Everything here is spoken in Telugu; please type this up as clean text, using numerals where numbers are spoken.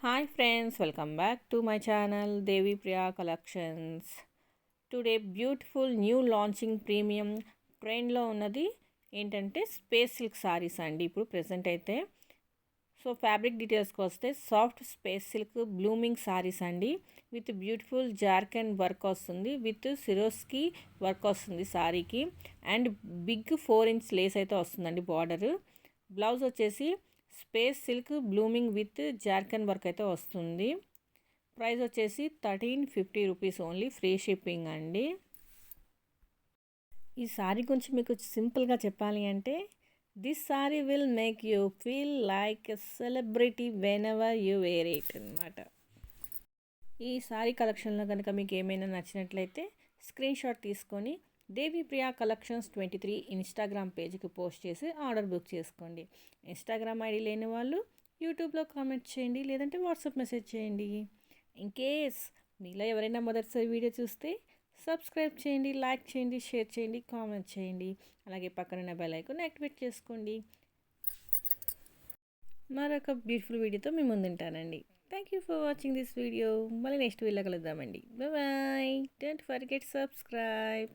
Hi friends, welcome back to my channel Devi Priya Collections. Today beautiful new launching premium ట్రెండ్లో ఉన్నది ఏంటంటే స్పేస్ సిల్క్ సారీస్ అండి. ఇప్పుడు ప్రెసెంట్ అయితే సో ఫ్యాబ్రిక్ డీటెయిల్స్కి వస్తే soft space silk blooming saris అండి. విత్ బ్యూటిఫుల్ జార్కెన్ వర్క్ వస్తుంది, విత్ సిరోస్కి వర్క్ వస్తుంది సారీకి. అండ్ బిగ్ 4 ఇంచ్ లేస్ అయితే వస్తుందండి బార్డర్. బ్లౌజ్ వచ్చేసి space silk blooming with zircon work అయితే వస్తుంది. ప్రైస్ వచ్చేసి 1350 రూపీస్ ఓన్లీ, ఫ్రీ షిప్పింగ్ అండి. ఈ సారీ గురించి మీకు సింపుల్గా చెప్పాలి అంటే this sari will make you feel like a celebrity whenever you wear it అనమాట. ఈ సారీ కలెక్షన్లో కనుక మీకు ఏమైనా నచ్చినట్లయితే స్క్రీన్ షాట్ తీసుకొని దేవి ప్రియా కలెక్షన్స్ 23 ఇన్స్టాగ్రామ్ పేజ్కి పోస్ట్ చేసి ఆర్డర్ బుక్ చేసుకోండి. ఇన్స్టాగ్రామ్ ఐడి లేని వాళ్ళు యూట్యూబ్లో కామెంట్ చేయండి, లేదంటే వాట్సాప్ మెసేజ్ చేయండి. ఇన్ కేస్ మీలో ఎవరైనా మొదటిసారి వీడియో చూస్తే సబ్స్క్రైబ్ చేయండి, లైక్ చేయండి, షేర్ చేయండి, కామెంట్ చేయండి. అలాగే పక్కన బెల్ ఐకాన్ యాక్టివేట్ చేసుకోండి. మరొక బ్యూటిఫుల్ వీడియోతో మీ ముందుంటానండి. Thank you for watching this video. మళ్ళీ నెక్స్ట్ వీడియోలో కలుద్దామండి. బాయ్. Don't forget subscribe.